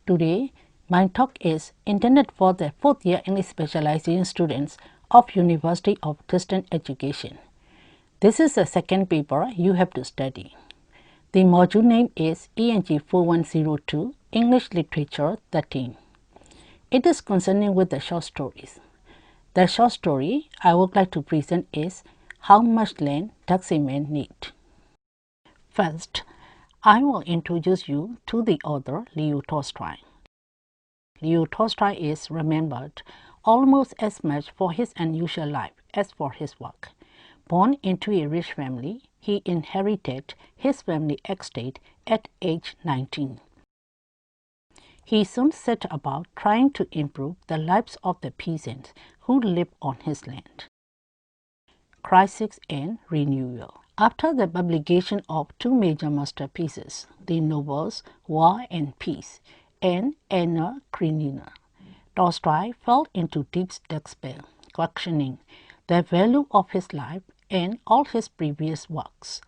Today, my talk is intended for the 4th year English specialization students of University of Distance Education. This is the second paper you have to study. The module name is Eng-4102 English Literature 13. It is concerning with the short stories. The short story I would like to present is How Much Land Does a Man Need? First, I will introduce you to the author Leo Tolstoy. Leo Tolstoy is remembered almost as much for his unusual life as for his work. Born into a rich family, he inherited his family estate at age 19. He soon set about trying to improve the lives of the peasants who lived on his land. Crisis and Renewal. After the publication of two major masterpieces, the novels War and Peace and Anna Karenina, Tolstoy fell into deep despair, questioning the value of his life and all his previous works.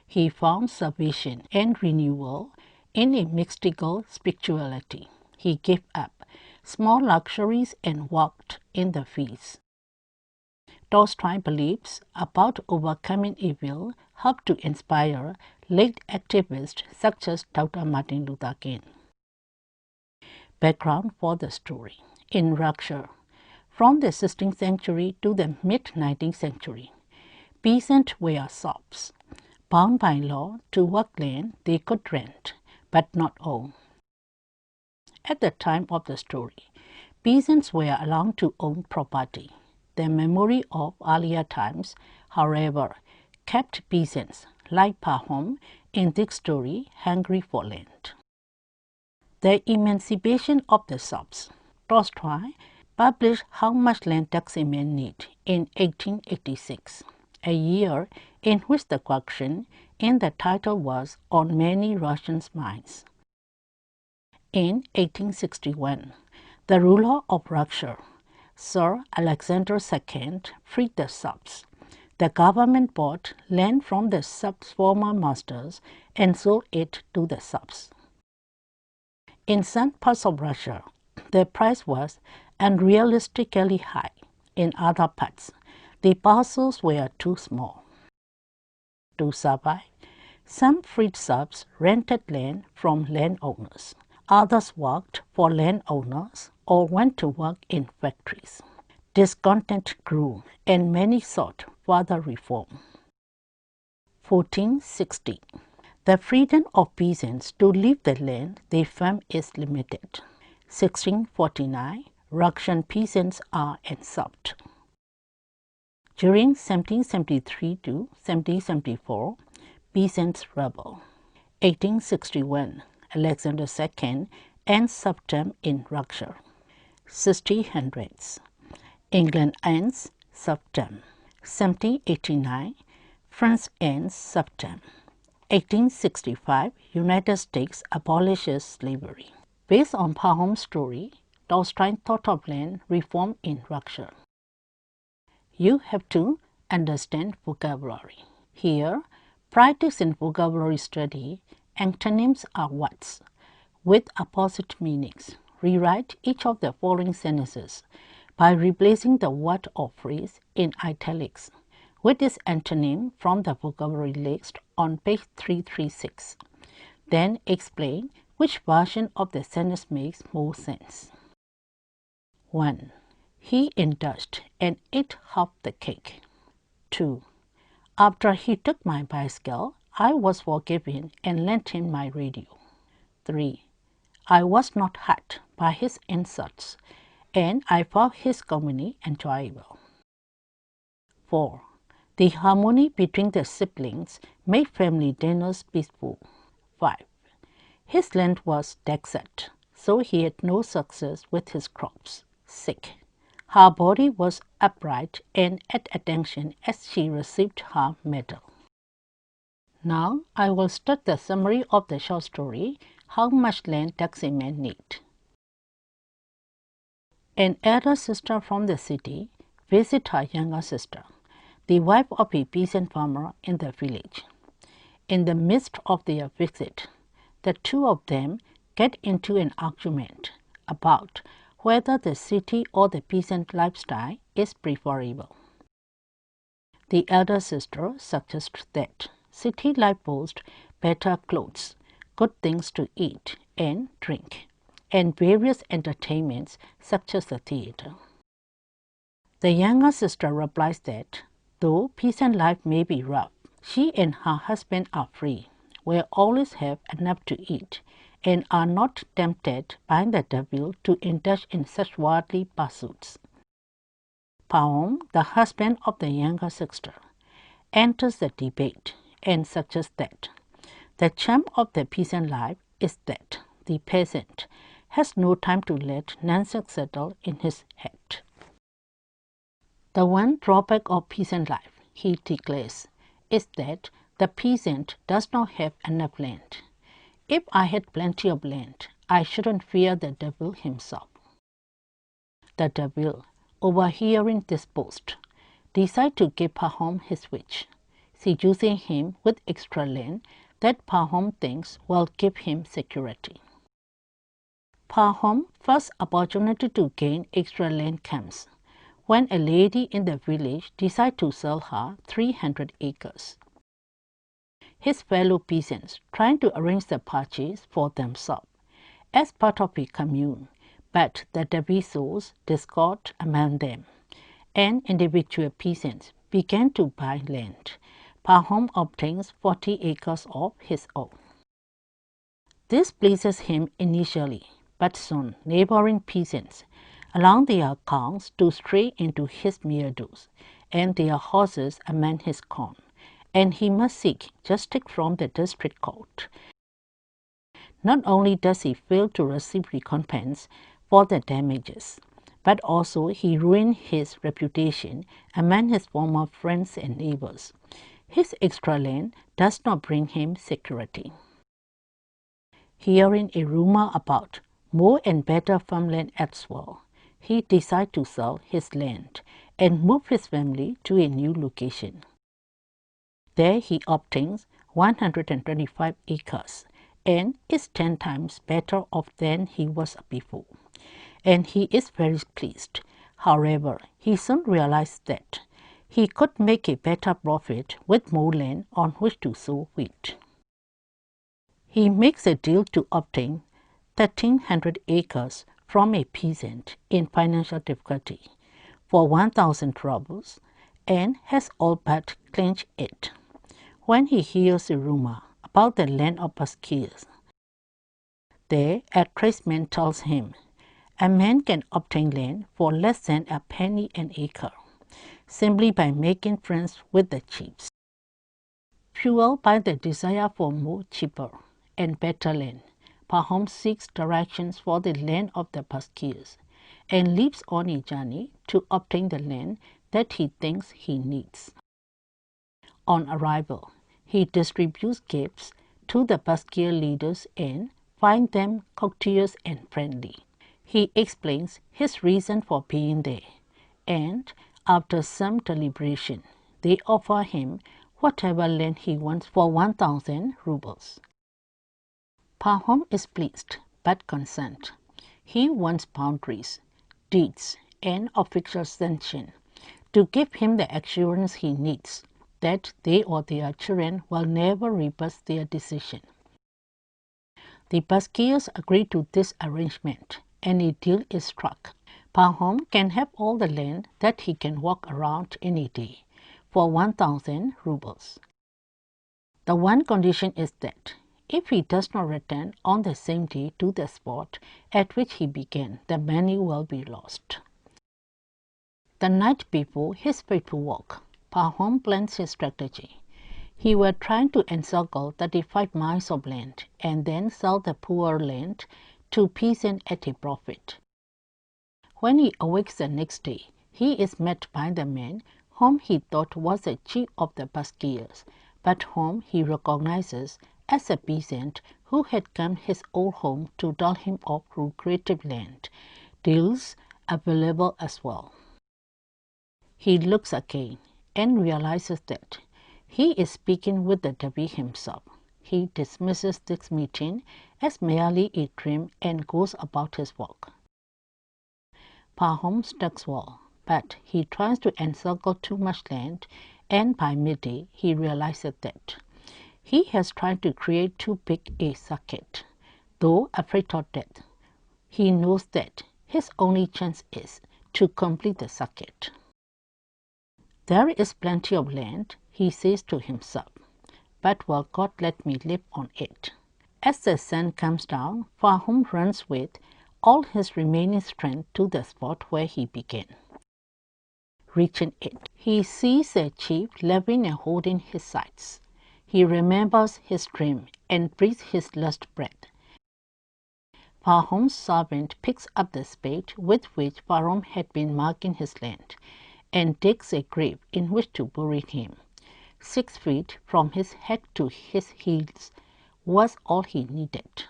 He found salvation and renewal in a mystical spirituality. He gave up small luxuries and walked in the fields. Tolstoy believes about overcoming evil helped to inspire late activists such as Dr. Martin Luther King. Background for the story. In Russia, from the 16th century to the mid-19th century, peasants were serfs, bound by law to work land they could rent, but not own. At the time of the story, peasants were allowed to own property. The memory of earlier times, however, kept peasants, like Pahom in this story, hungry for land. The Emancipation of the Serfs. Tolstoy published How Much Land Does a Man Need in 1886, a year in which the question in the title was on many Russians' minds. In 1861, the ruler of Russia, Sir Alexander II, freed the serfs. The government bought land from the serfs' former masters and sold it to the serfs. In some parts of Russia, the price was unrealistically high. In other parts, the parcels were too small. To survive, some freed serfs rented land from landowners. Others worked for landowners or went to work in factories. Discontent grew and many sought further reform. 1460. The freedom of peasants to leave the land they farm is limited. 1649. Russian peasants are enslaved. During 1773 to 1774, peasants rebel. 1861. Alexander II ends serfdom in Russia. 1600s. England ends serfdom. 1789. France ends serfdom. 1865. United States abolishes slavery. Based on Pahom's story, Tolstoy thought of land reform in Russia. You have to understand vocabulary. Here, practice in vocabulary study, antonyms are words with opposite meanings. Rewrite each of the following sentences by replacing the word or phrase in italics with its antonym from the vocabulary list on page 336. Then explain which version of the sentence makes more sense. 1. He indulged and ate half the cake. 2. After he took my bicycle, I was forgiven and lent him my radio. 3. I was not hurt by his insults, and I found his company enjoyable. 4. The harmony between the siblings made family dinners peaceful. 5. His land was desert, so he had no success with his crops. 6. Her body was upright and at attention as she received her medal. Now I will start the summary of the short story, How Much Land Does a Man Need? An elder sister from the city visits her younger sister, the wife of a peasant farmer in the village. In the midst of their visit, the two of them get into an argument about whether the city or the peasant lifestyle is preferable. The elder sister suggests that city life boasts better clothes, good things to eat and drink, and various entertainments such as the theater. The younger sister replies that, though peasant life may be rough, she and her husband are free, will always have enough to eat, and are not tempted by the devil to indulge in such worldly pursuits. Pahom, the husband of the younger sister, enters the debate and suggests that the charm of the peasant life is that the peasant has no time to let nonsense settle in his head. The one drawback of peasant life, he declares, is that the peasant does not have enough land. If I had plenty of land, I shouldn't fear the devil himself. The devil, overhearing this boast, decides to give Pahom his wish, seducing him with extra land that Pahom thinks will give him security. Pahom's first opportunity to gain extra land comes when a lady in the village decides to sell her 300 acres. His fellow peasants try to arrange the purchase for themselves as part of a commune, but the devil sows discord among them, and individual peasants began to buy land. Pahom obtains 40 acres of his own. This pleases him initially, but soon neighboring peasants allow their cows to stray into his meadows and their horses among his corn, and he must seek justice from the district court. Not only does he fail to receive recompense for the damages, but also he ruins his reputation among his former friends and neighbors. His extra land does not bring him security. Hearing a rumor about more and better farmland elsewhere, he decides to sell his land and move his family to a new location. There he obtains 125 acres and is 10 times better off than he was before, and he is very pleased. However, he soon realized that he could make a better profit with more land on which to sow wheat. He makes a deal to obtain 1,300 acres from a peasant in financial difficulty for 1,000 rubles and has all but clinched it. When he hears a rumor about the land of Baskirs, there a tradesman tells him a man can obtain land for less than a penny an acre, simply by making friends with the chiefs. Fueled by the desire for more cheaper and better land, Pahom seeks directions for the land of the Baskirs and leaves on a journey to obtain the land that he thinks he needs. On arrival, he distributes gifts to the Baskir leaders and finds them courteous and friendly. He explains his reason for being there, and after some deliberation, they offer him whatever land he wants for 1,000 rubles. Pahom is pleased but concerned. He wants boundaries, deeds, and official sanction to give him the assurance he needs that they or their children will never reverse their decision. The Baskirs agree to this arrangement, and a deal is struck. Pahom can have all the land that he can walk around in a day for 1,000 rubles. The one condition is that if he does not return on the same day to the spot at which he began, the money will be lost. The night before his fateful walk, Pahom plans his strategy. He will try to encircle 35 miles of land and then sell the poor land to peasants at a profit. When he awakes the next day, he is met by the man whom he thought was the chief of the Baskirs, but whom he recognizes as a peasant who had come his old home to tell him of lucrative land deals available as well. He looks again and realizes that he is speaking with the devil himself. he dismisses this meeting as merely a dream and goes about his work. Pahom strikes well, but he tries to encircle too much land, and by midday he realizes that he has tried to create too big a circuit. Though afraid of death, he knows that his only chance is to complete the circuit. There is plenty of land, he says to himself, but will God let me live on it? As the sun comes down, Pahom runs with all his remaining strength to the spot where he began. Reaching it, he sees a chief loving and holding his sides. He remembers his dream and breathes his last breath. Pahom's servant picks up the spade with which Pahom had been marking his land and digs a grave in which to bury him. 6 feet from his head to his heels was all he needed.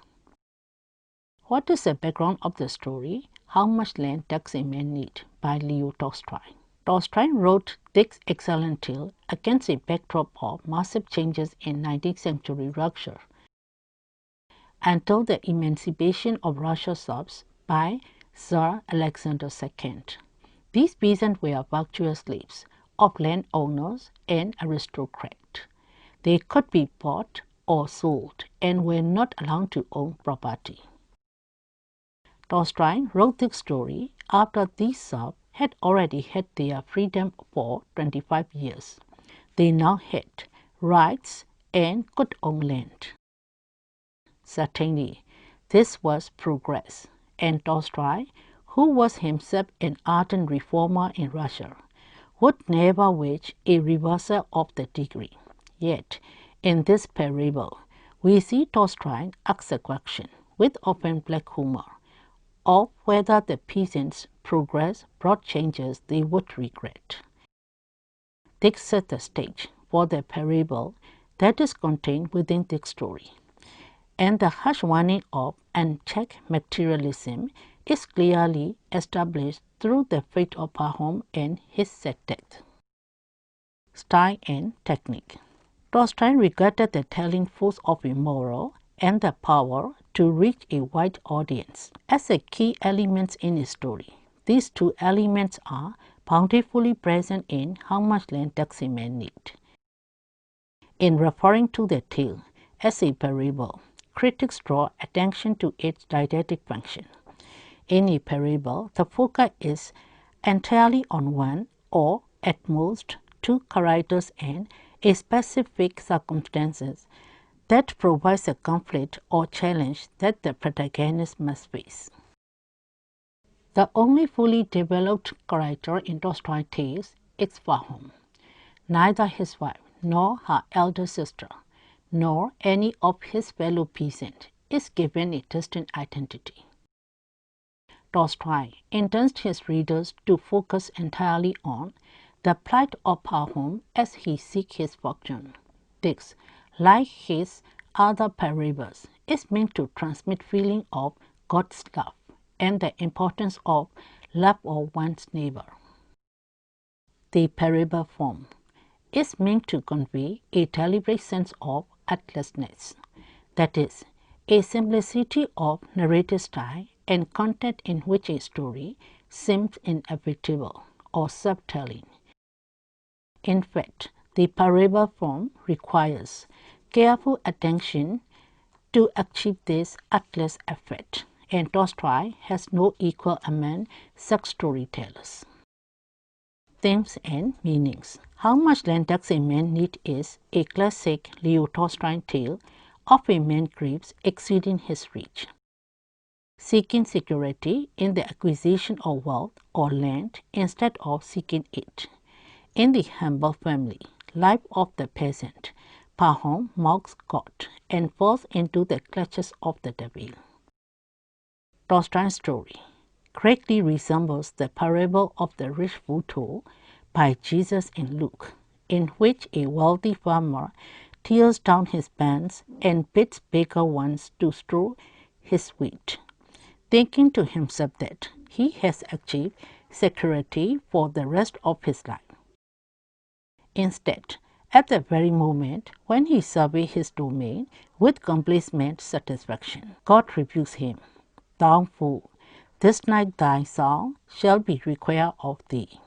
What is the background of the story? How Much Land Does a Man Need? By Leo Tolstoy. Tolstoy wrote this excellent tale against a backdrop of massive changes in 19th century Russia. Until the emancipation of Russia's Serbs by Tsar Alexander II. These peasants were virtuous slaves of landowners and aristocrats. They could be bought or sold and were not allowed to own property. Tolstoy wrote this story after these Serbs had already had their freedom for 25 years. They now had rights and could own land. Certainly, this was progress, and Tolstoy, who was himself an ardent reformer in Russia, would never wish a reversal of the degree. Yet, in this parable, we see Tolstoy ask the question, with often black humor, of whether the peasants' progress brought changes they would regret. This set the stage for the parable that is contained within this story, and the harsh warning of unchecked materialism is clearly established through the fate of Pahom and his sad death. Style and technique. Tolstoy regarded the telling force of a moral and the power to reach a wide audience as the key elements in his story. These two elements are bountifully present in How Much Land Does a Man Need? In referring to the tale as a parable, critics draw attention to its didactic function. In a parable, the focus is entirely on one or at most two characters and a specific circumstances that provides a conflict or challenge that the protagonist must face. The only fully developed character in Tolstoy's tales is Pahom. Neither his wife nor her elder sister nor any of his fellow peasants is given a distinct identity. Tolstoy intends his readers to focus entirely on the plight of Pahom as he seeks his fortune. This, like his other parables, is meant to transmit feeling of God's love and the importance of love of one's neighbor. The parable form is meant to convey a deliberate sense of artlessness, that is, a simplicity of narrative style and content in which a story seems inevitable or self-telling. In fact, the parable form requires careful attention to achieve this artless effect, and Tolstoy has no equal among such storytellers. Themes and meanings. How Much Land Does a Man Need is a classic Leo Tolstoy tale of a man grieves exceeding his reach, seeking security in the acquisition of wealth or land instead of seeking it. In the humble family life of the peasant, Pahom mocks God and falls into the clutches of the devil. Tolstoy's story greatly resembles the parable of the rich fool told by Jesus in Luke, in which a wealthy farmer tears down his barns and bids beggar ones to strew his wheat, thinking to himself that he has achieved security for the rest of his life. Instead, at the very moment when he surveys his domain with complacent satisfaction. God rebukes him. Thou fool, this night thy soul shall be required of thee.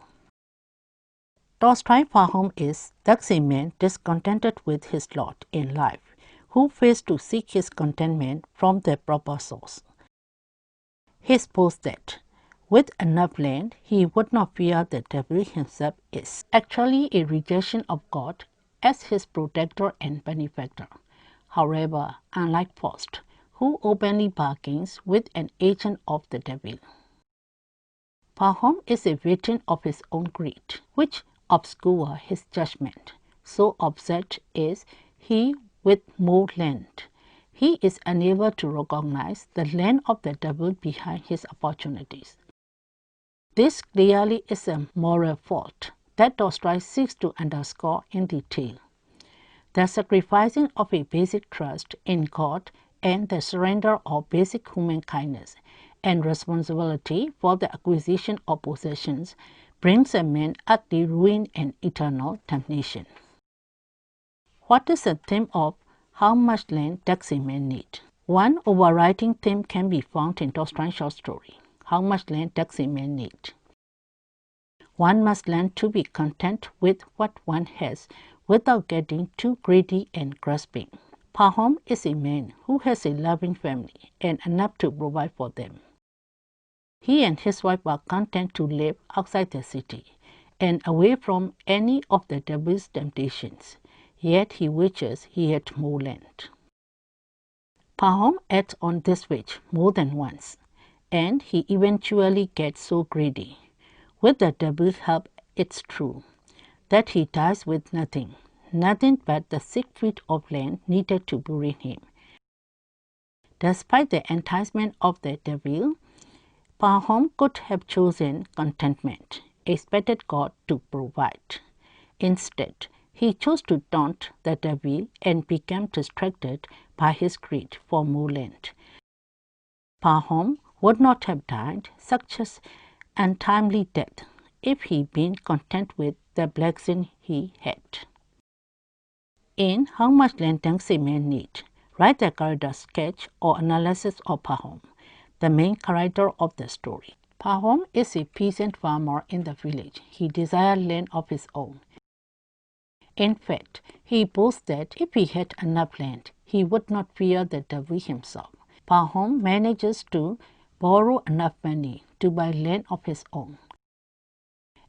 Tolstoy's Pahom is thus a man discontented with his lot in life, who fails to seek his contentment from the proper source. He supposed that with enough land he would not fear the devil himself is actually a rejection of God as his protector and benefactor. However, unlike Faust, who openly bargains with an agent of the devil, Pahom is a victim of his own greed, which obscures his judgment. So upset is he with more land. He is unable to recognize the land of the devil behind his opportunities. This clearly is a moral fault that Tolstoy seeks to underscore in detail. The sacrificing of a basic trust in God and the surrender of basic human kindness and responsibility for the acquisition of possessions brings a man utterly ruin and eternal damnation. What is the theme of how much land does a man need? One overriding theme can be found in Tolstoy's short story, How Much Land Does a Man Need? One must learn to be content with what one has without getting too greedy and grasping. Pahom is a man who has a loving family and enough to provide for them. He and his wife are content to live outside the city and away from any of the devil's temptations, yet he wishes he had more land. Pahom acts on this wish more than once, and he eventually gets so greedy, with the devil's help it's true, that he dies with nothing but the 6 feet of land needed to bury him. Despite the enticement of the devil, Pahom could have chosen contentment, expected God to provide. Instead, he chose to taunt the devil and became distracted by his greed for more land. Pahom would not have died such an untimely death if he had been content with the blessing he had. In How Much Land Does a Man Need? Write the character sketch or analysis of Pahom, the main character of the story. Pahom is a peasant farmer in the village. He desires land of his own. In fact, he boasts that if he had enough land, he would not fear the devil himself. Pahom manages to borrow enough money to buy land of his own.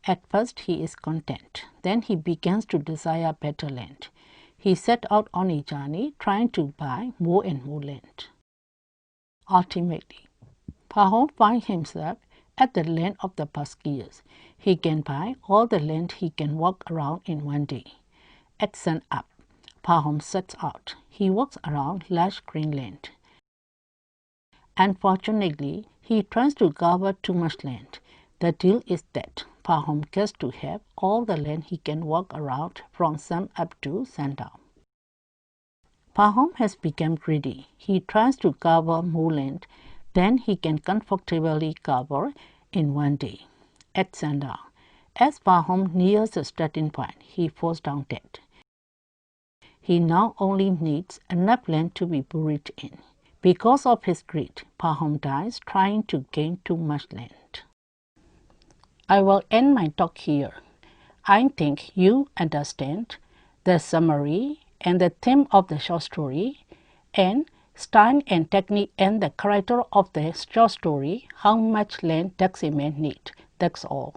At first he is content. Then he begins to desire better land. He set out on a journey trying to buy more and more land. Ultimately, Pahom finds himself at the land of the Baskiers. He can buy all the land he can walk around in one day. At sun-up, Pahom sets out. He walks around large green land. Unfortunately, he tries to gather too much land. The deal is that Pahom gets to have all the land he can walk around from sun-up to sundown. Pahom has become greedy. He tries to gather more land than he can comfortably gather in one day. At sundown, as Pahom nears the starting point, he falls down dead. He now only needs enough land to be buried in. Because of his greed, Pahom dies trying to gain too much land. I will end my talk here. I think you understand the summary and the theme of the short story, and style and technique and the character of the short story, How Much Land Does a Man Need? That's all.